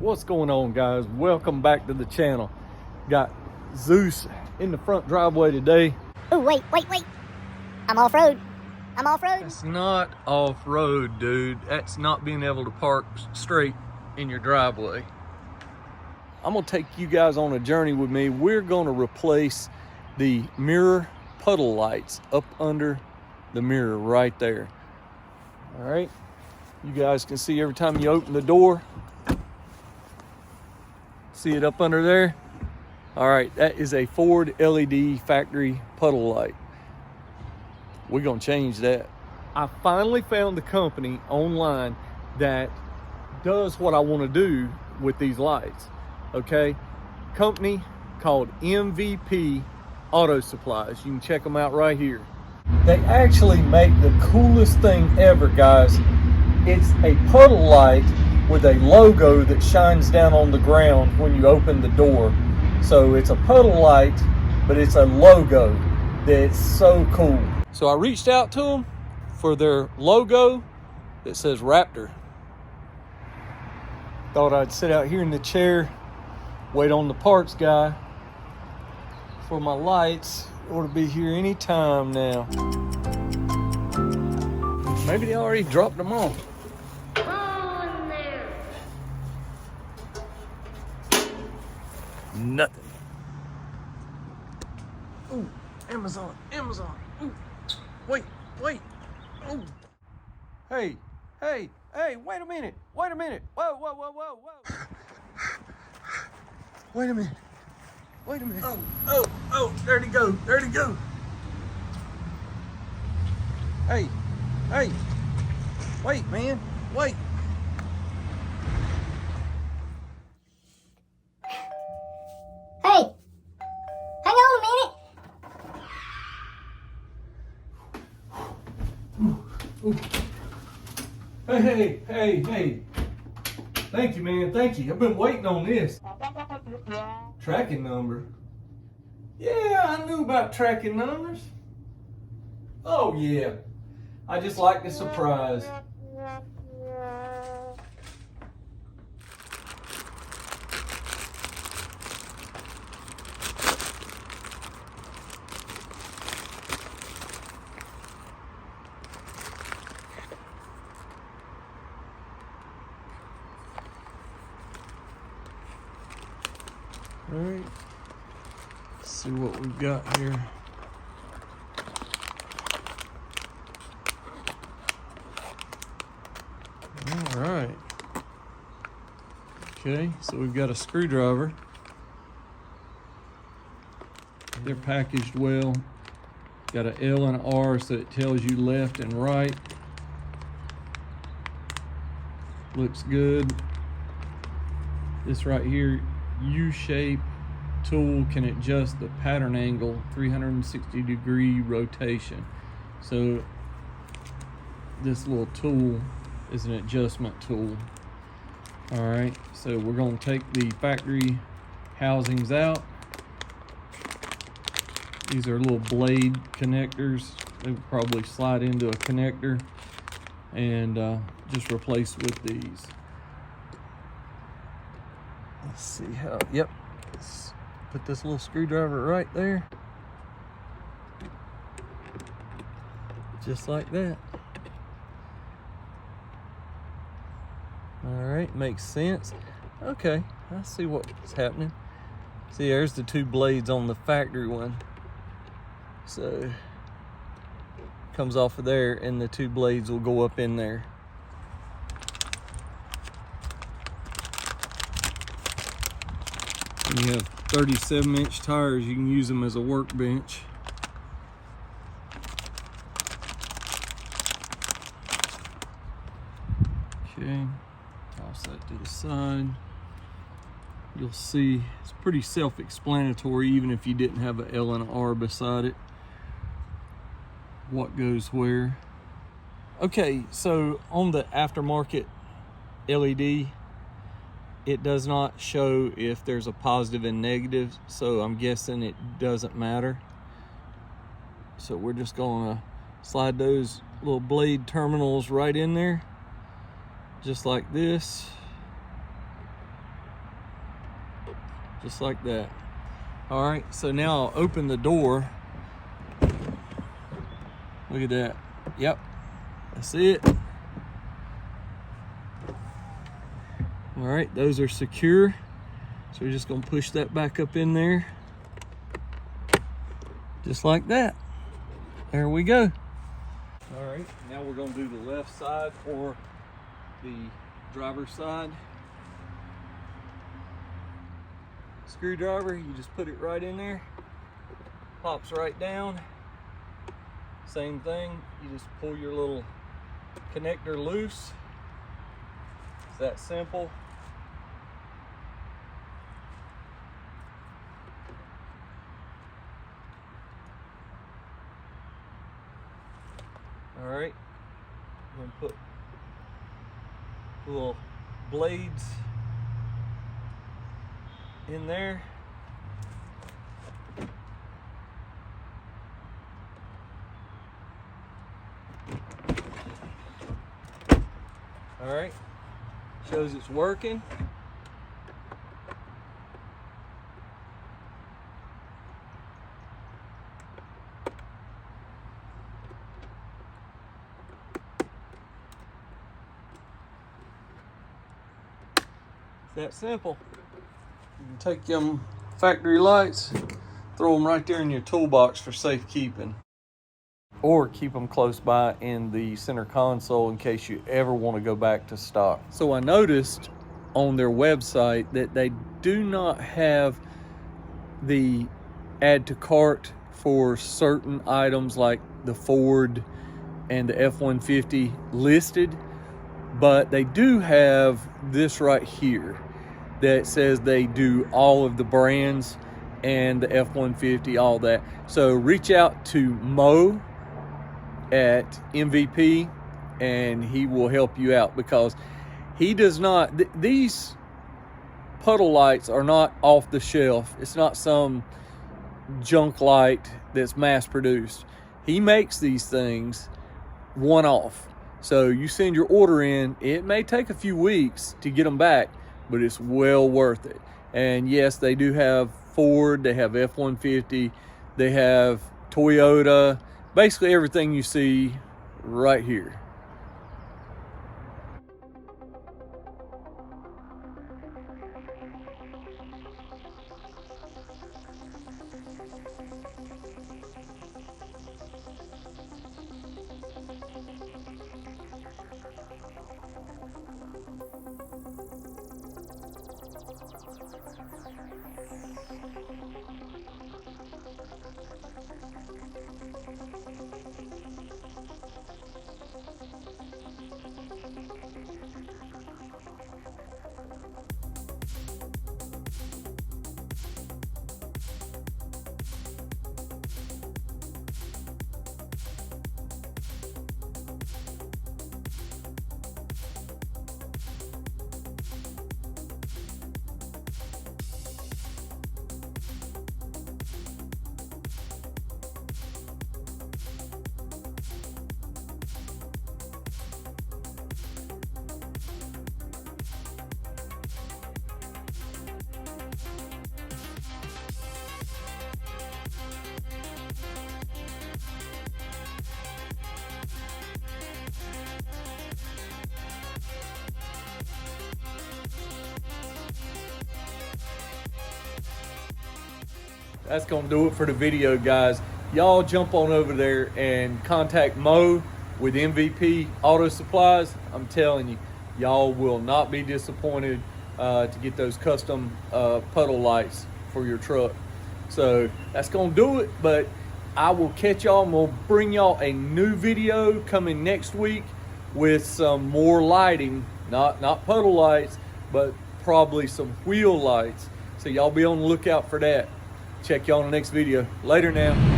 What's going on, guys? Welcome back to the channel. Got Zeus in the front driveway today. Oh, wait. I'm off-road. That's not off-road, dude. That's not being able to park straight in your driveway. I'm gonna take you guys on a journey with me. We're gonna replace the mirror puddle lights up under the mirror right there. All right, you guys can see every time you open the door. See it up under there? All right, that is a Ford LED factory puddle light. We're gonna change that. I finally found the company online that does what I wanna do with these lights, okay? Company called MVP Auto Supplies. You can check them out right here. They actually make the coolest thing ever, guys. It's a puddle light with a logo that shines down on the ground when you open the door. So it's a puddle light, but it's a logo that's so cool. So I reached out to them for their logo that says Raptor. Thought I'd sit out here in the chair, wait on the parts guy for my lights. Ought to be here any time now. Maybe they already dropped them off. Nothing. Ooh, Amazon. Ooh. Wait. Ooh. Hey, wait a minute. Whoa. Wait a minute. Oh, there'd he go. Hey. Wait, man, wait. Hey, hang on a minute. Hey. Thank you, man. Thank you. I've been waiting on this. Tracking number. Yeah, I knew about tracking numbers. Oh, yeah. I just like the surprise. All right, let's see what we've got here. All right. Okay, so we've got a screwdriver. They're packaged well. Got an L and an R so it tells you left and right. Looks good. This right here, U-shape tool can adjust the pattern angle 360-degree rotation. So this little tool is an adjustment tool. All right, so we're going to take the factory housings out. These are little blade connectors. They would probably slide into a connector and just replace with these. Let's see how, yep. Let's put this little screwdriver right there. Just like that. All right, makes sense. Okay, I see what's happening. See, there's the two blades on the factory one. So, comes off of there and the two blades will go up in there. When you have 37-inch tires, you can use them as a workbench. Okay, toss that to the side. You'll see it's pretty self-explanatory even if you didn't have an L and an R beside it. What goes where. Okay, so on the aftermarket LED, it does not show if there's a positive and negative, so I'm guessing it doesn't matter. So we're just gonna slide those little blade terminals right in there, just like this. just like that. All right, so now I'll open the door. Look at that. Yep, that's it. All right, those are secure. So we're just gonna push that back up in there. Just like that. There we go. All right, now we're gonna do the left side or the driver's side. Screwdriver, you just put it right in there. Pops right down. Same thing, you just pull your little connector loose. It's that simple. All right, I'm gonna put little blades in there. All right, shows it's working. That simple. You can take them factory lights, throw them right there in your toolbox for safekeeping, or keep them close by in the center console in case you ever want to go back to stock. So I noticed on their website that they do not have the add to cart for certain items like the Ford and the F-150 listed, but they do have this right here that says they do all of the brands and the F-150, all that. So reach out to Mo at MVP and he will help you out, because he does not, these Puddle lights are not off the shelf. It's not some junk light that's mass produced. He makes these things one-off. So you send your order in, it may take a few weeks to get them back, but it's well worth it. And yes, they do have Ford, they have F-150, they have Toyota, basically everything you see right here. That's gonna do it for the video, guys. Y'all jump on over there and contact Mo with MVP Auto Supplies. I'm telling you, y'all will not be disappointed to get those custom puddle lights for your truck. So that's gonna do it, but I will catch y'all. I'm gonna bring y'all a new video coming next week with some more lighting, not puddle lights, but probably some wheel lights. So y'all be on the lookout for that. Check y'all in the next video. Later now.